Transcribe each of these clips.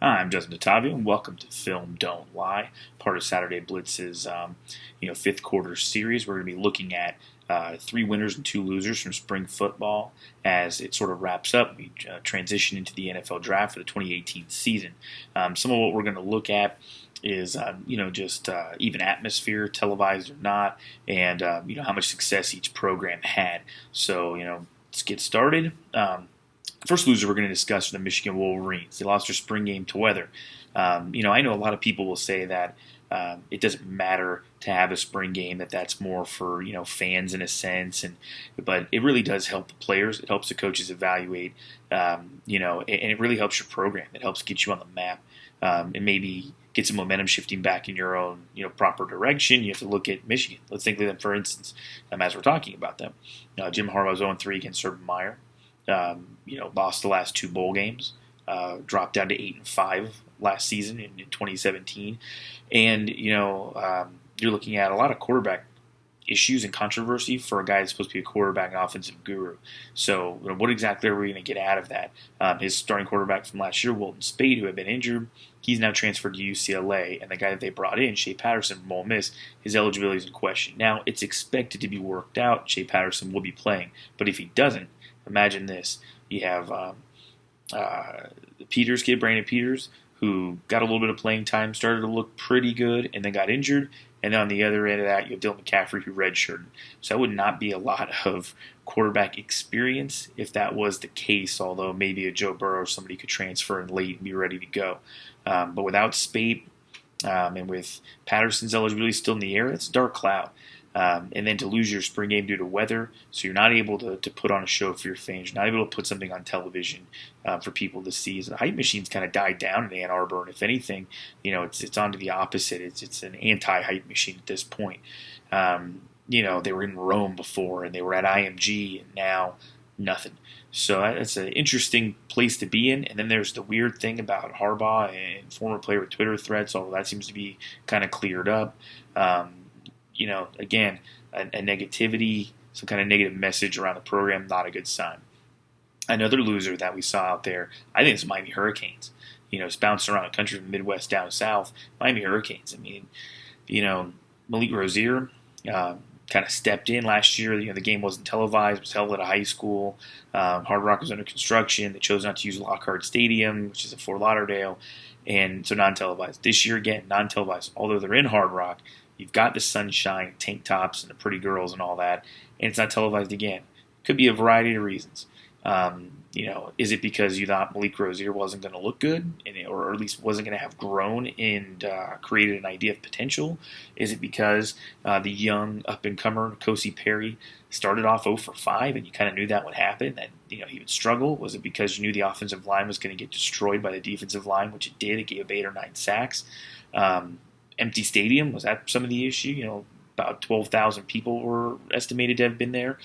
Hi, I'm Justin Ottavio, and welcome to Film Don't Lie, part of Saturday Blitz's fifth quarter series. We're going to be looking at three winners and two losers from spring football as it sort of wraps up. We transition into the NFL draft for the 2018 season. Some of what we're going to look at is just even atmosphere, televised or not, and how much success each program had. So let's get started. First loser we're going to discuss are the Michigan Wolverines. They lost their spring game to weather. I know a lot of people will say that it doesn't matter to have a spring game, that's more for fans in a sense, but it really does help the players. It helps the coaches evaluate, and it really helps your program. It helps get you on the map, and maybe get some momentum shifting back in your own proper direction. You have to look at Michigan. Let's think of them for instance, as we're talking about them. Jim Harbaugh's 0-3 against Urban Meyer. Lost the last two bowl games, dropped down to 8-5 last season in 2017, and you're looking at a lot of quarterback issues and controversy for a guy that's supposed to be a quarterback and offensive guru. So, what exactly are we going to get out of that? His starting quarterback from last year, Wilton Spade, who had been injured, he's now transferred to UCLA, and the guy that they brought in, Shea Patterson from Ole Miss, his eligibility is in question. Now, it's expected to be worked out. Shea Patterson will be playing, but if he doesn't, imagine this. You have the Peters kid, Brandon Peters, who got a little bit of playing time, started to look pretty good, and then got injured. And then on the other end of that, you have Dylan McCaffrey, who redshirted. So that would not be a lot of quarterback experience if that was the case, although maybe a Joe Burrow or somebody could transfer in late and be ready to go. But without Spade and with Patterson's eligibility still in the air, it's a dark cloud. And then to lose your spring game due to weather, so you're not able to put on a show for your fans. You're not able to put something on television for people to see. So the hype machine's kind of died down in Ann Arbor, and if anything, it's on to the opposite. It's an anti-hype machine at this point. They were in Rome before, and they were at IMG, and now nothing. So that's an interesting place to be in. And then there's the weird thing about Harbaugh and former player with Twitter threats, although that seems to be kind of cleared up. Again, a negativity, some kind of negative message around the program, not a good sign. Another loser that we saw out there, I think, is Miami Hurricanes. It's bouncing around the country from Midwest down south. Miami Hurricanes. I mean, Malik Rozier kind of stepped in last year. The game wasn't televised. It was held at a high school. Hard Rock was under construction. They chose not to use Lockhart Stadium, which is in Fort Lauderdale, and so non-televised. This year, again, non-televised. Although they're in Hard Rock, you've got the sunshine, tank tops, and the pretty girls and all that, and it's not televised again. Could be a variety of reasons. Is it because you thought Malik Rozier wasn't going to look good, or at least wasn't going to have grown and created an idea of potential? Is it because the young up-and-comer, Kosi Perry, started off 0-for-5, and you kind of knew that would happen, that he would struggle? Was it because you knew the offensive line was going to get destroyed by the defensive line, which it did? It gave 8 or 9 sacks. Empty stadium, was that some of the issue? About 12,000 people were estimated to have been there.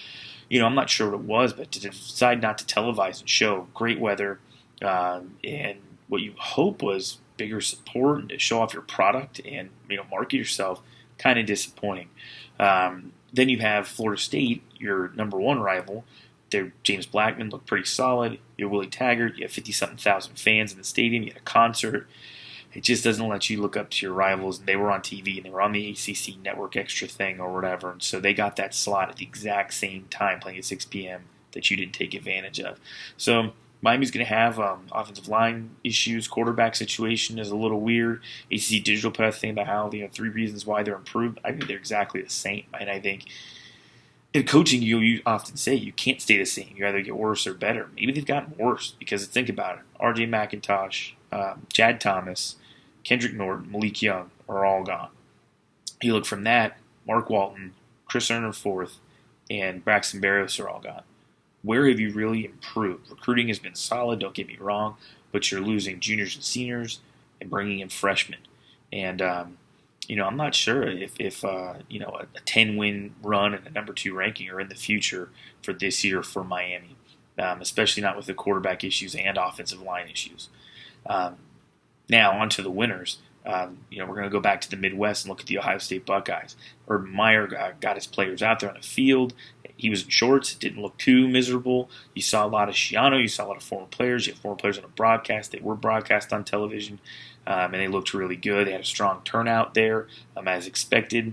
I'm not sure what it was, but to decide not to televise and show great weather, and what you hope was bigger support and to show off your product and market yourself, kind of disappointing. Then you have Florida State, your number one rival. Their James Blackman looked pretty solid. You have Willie Taggart. You have 50-something thousand fans in the stadium. You had a concert. It just doesn't let you look up to your rivals. And they were on TV, and they were on the ACC Network Extra thing or whatever. And so they got that slot at the exact same time, playing at 6 p.m., that you didn't take advantage of. So Miami's going to have offensive line issues. Quarterback situation is a little weird. ACC Digital put out a thing about how 3 reasons why they're improved. I think they're exactly the same. And I think in coaching, you often say you can't stay the same. You either get worse or better. Maybe they've gotten worse because think about it. R.J. McIntosh, Chad Thomas, Kendrick Norton, Malik Young are all gone. You look from that, Mark Walton, Chris Erner IV, and Braxton Berrios are all gone. Where have you really improved? Recruiting has been solid, don't get me wrong, but you're losing juniors and seniors and bringing in freshmen. And, I'm not sure if a 10-win run and a number 2 ranking are in the future for this year for Miami, especially not with the quarterback issues and offensive line issues. Now, on to the winners. We're going to go back to the Midwest and look at the Ohio State Buckeyes. Urban Meyer got his players out there on the field. he was in shorts. It didn't look too miserable. You saw a lot of Shiano. You saw a lot of former players. You have former players on a broadcast. They were broadcast on television, and they looked really good. They had a strong turnout there, as expected.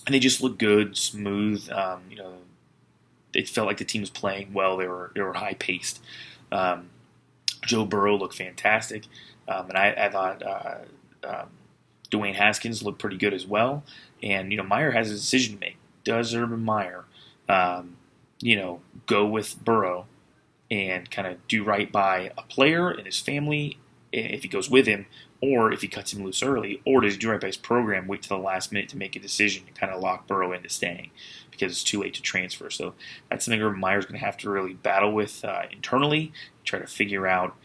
And they just looked good, smooth. It felt like the team was playing well. They were high paced. Joe Burrow looked fantastic, and I thought Dwayne Haskins looked pretty good as well. And Meyer has a decision to make. Does Urban Meyer, go with Burrow and kind of do right by a player and his family if he goes with him, or if he cuts him loose early, or does he do right by his program, wait to the last minute to make a decision and kind of lock Burrow into staying because it's too late to transfer? So that's something Urban Meyer's going to have to really battle with internally, try to figure out,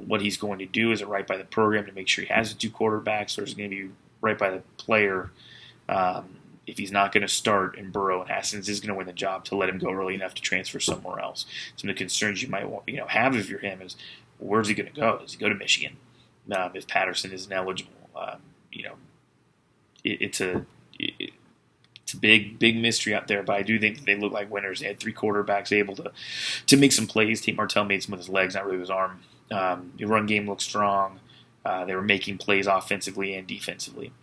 what he's going to do. Is it right by the program to make sure he has the two quarterbacks, or is it going to be right by the player if he's not going to start and Burrow and Haskins is going to win the job to let him go early enough to transfer somewhere else? Some of the concerns you might have if you're him is, where's he going to go? Does he go to Michigan if Patterson isn't eligible? It's a big mystery out there, but I do think that they look like winners. They had three quarterbacks able to make some plays. Tate Martell made some with his legs, not really with his arm. The run game looked strong. They were making plays offensively and defensively.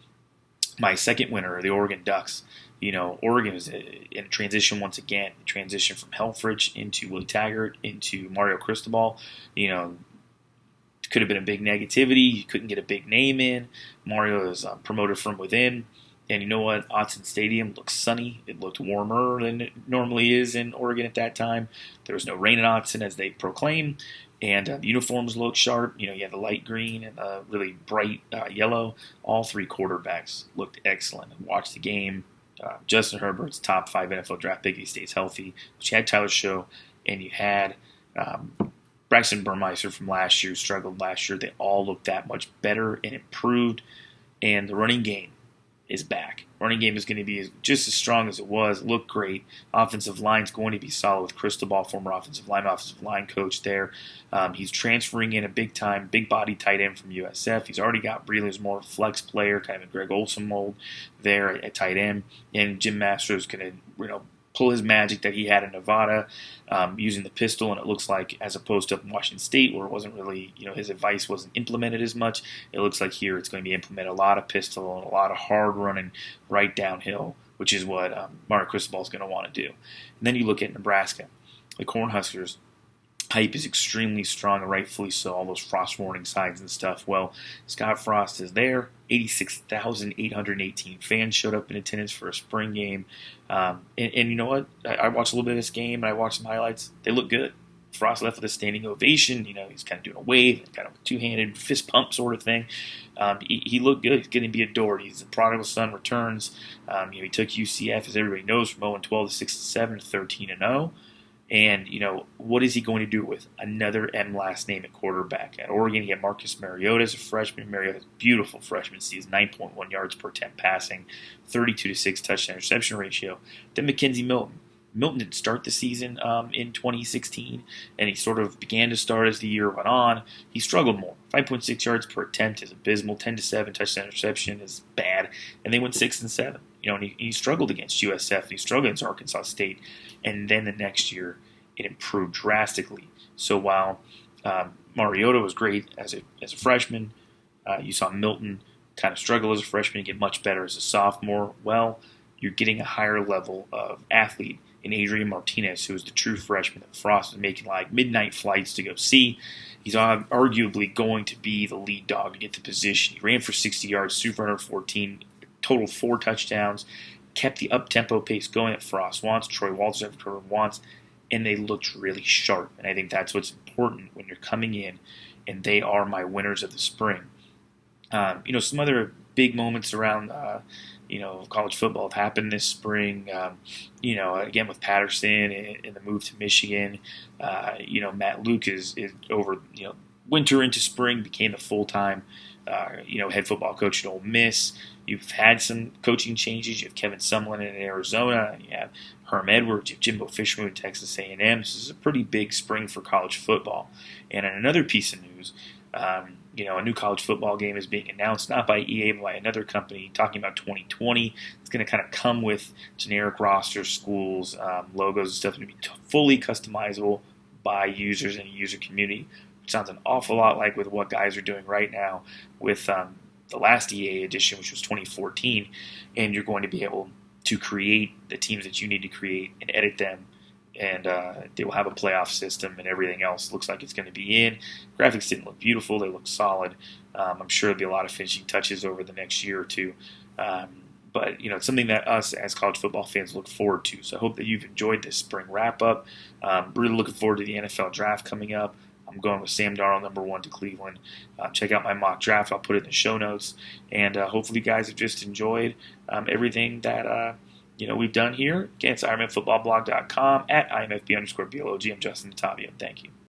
My second winner, the Oregon Ducks. Oregon is in a transition once again. Transition from Helfrich into Willie Taggart into Mario Cristobal. Could have been a big negativity. You couldn't get a big name in. Mario is promoted from within. And you know what? Autzen Stadium looked sunny. It looked warmer than it normally is in Oregon at that time. There was no rain in Autzen, as they proclaim. And the uniforms looked sharp. You had the light green and the really bright yellow. All three quarterbacks looked excellent. Watched the game. Justin Herbert's top 5 NFL draft pick. He stays healthy. But you had Tyler Show, and you had Braxton Burmeister from last year, who struggled last year. They all looked that much better and improved. And the running game is back. Running game is going to be just as strong as it was. Looked great. Offensive line's going to be solid with Cristobal, former offensive line coach there. He's transferring in a big body tight end from USF. He's already got Breeley, who's more flex player, kind of a Greg Olson mold there at tight end. And Jim Mastro's going to pull his magic that he had in Nevada using the pistol, and it looks like, as opposed to Washington State, where it wasn't really, his advice wasn't implemented as much, it looks like here it's going to be implemented a lot of pistol and a lot of hard running right downhill, which is what Mario Cristobal is going to want to do. And then you look at Nebraska. The Cornhuskers, hype is extremely strong, and rightfully so, all those frost warning signs and stuff. Well, Scott Frost is there. 86,818 fans showed up in attendance for a spring game. And you know what? I watched a little bit of this game, and I watched some highlights. They look good. Frost left with a standing ovation. He's kind of doing a wave, kind of a two-handed fist pump sort of thing. He looked good. He's going to be adored. He's the prodigal son returns. He took UCF, as everybody knows, from 0-12 to 6-7 to 13-0. And, what is he going to do with another M last name at quarterback? At Oregon, he had Marcus Mariota as a freshman. Mariota has a beautiful freshman season, 9.1 yards per attempt passing, 32-6 touchdown interception ratio. Then Mckenzie Milton. Milton didn't start the season in 2016, and he sort of began to start as the year went on. He struggled more. 5.6 yards per attempt is abysmal. 10-7 touchdown interception is bad. And they went 6-7. And he struggled against USF. And he struggled against Arkansas State. And then the next year, it improved drastically. So while Mariota was great as a freshman, you saw Milton kind of struggle as a freshman and get much better as a sophomore. Well, you're getting a higher level of athlete in Adrian Martinez, who is the true freshman that Frost was making like midnight flights to go see. He's arguably going to be the lead dog to get the position. He ran for 60 yards, threw for 114, total 4 touchdowns, kept the up-tempo pace going that Frost wants, Troy Walters wants, and they looked really sharp. And I think that's what's important when you're coming in, and they are my winners of the spring. Some other big moments around college football have happened this spring. Again with Patterson and the move to Michigan. Matt Luke is over winter into spring, became the full-time head football coach at Ole Miss. You've had some coaching changes. You have Kevin Sumlin in Arizona. You have Herm Edwards. You have Jimbo Fisher in Texas A&M. This is a pretty big spring for college football. And in another piece of news, A new college football game is being announced, not by EA, but by another company, talking about 2020. It's going to kind of come with generic rosters, schools, logos, and stuff, and be fully customizable by users and user community, which sounds an awful lot like with what guys are doing right now with the last EA edition, which was 2014, and you're going to be able to create the teams that you need to create and edit them, and they will have a playoff system, and everything else looks like it's going to be in. Graphics didn't look beautiful. They look solid. I'm sure there'll be a lot of finishing touches over the next year or two. But it's something that us as college football fans look forward to. So I hope that you've enjoyed this spring wrap-up. Really looking forward to the NFL draft coming up. I'm going with Sam Darnold, number 1 to Cleveland. Check out my mock draft. I'll put it in the show notes. And hopefully you guys have just enjoyed everything that we've done here. Again, it's IronmanFootballBlog.com, at IMFB_BLOG. I'm Justin Tavia. Thank you.